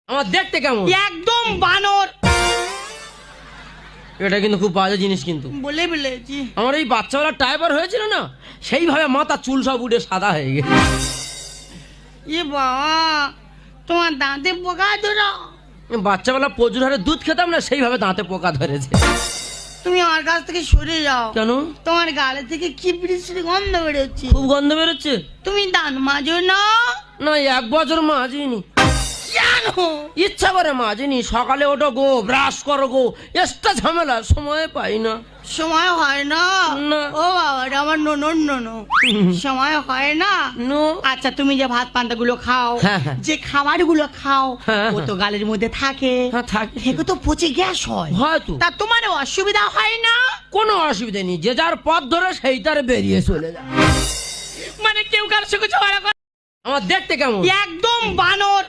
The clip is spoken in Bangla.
আমার দেখতে কেমন? একদম বানর। এটা কিন্তু খুব বাজে জিনিস কিন্তু। বলে বলেছি আমার এই বাচ্চাবেলা টাইপার হয়েছিল না, সেইভাবে মাথা চুল সব উঠে সাদা হয়ে গেছে। এ বাবা, তোমার দাঁতে পোকা ধরা। বাচ্চাবেলা প্রচুর হারে দুধ খেতাম না, সেইভাবে দাঁতে পোকা ধরেছে। তুমি আমার কাছ থেকে সরে যাও। কেন? তোমার গালে থেকে কি বৃষ্টির গন্ধ বেরোচ্ছে। খুব গন্ধ বেরোচ্ছে। তুমি দাঁত মাজো না? না, 1 বছর মাজিনি। কেন? ইচ্ছা করে মাজিনি। সকালে ওঠো গো, ব্রাশ করো গো, এক্সট্রা ঝামেলা, সময় পাই না। সময় হয় না? না। ও বাবা, আমার নো সময় হয় না। নো। আচ্ছা, তুমি যে ভাত পান্তা গুলো খাও, হ্যাঁ, হ্যাঁ। যে খাবার গুলো খাও, হ্যাঁ, ও তো গালের মধ্যে থাকে। হ্যাঁ, থাকে। থেকে তো পচে গ্যাস হয়। হয়তো। তা তোমার অসুবিধা হয় না? কোনো অসুবিধা নেই, যে যার পথ ধরে সেই তার বেরিয়ে চলে যায়। মানে কেউ কারোর সঙ্গে ঝগড়া করে? আমার দেখতে কেমন? একদম বানর।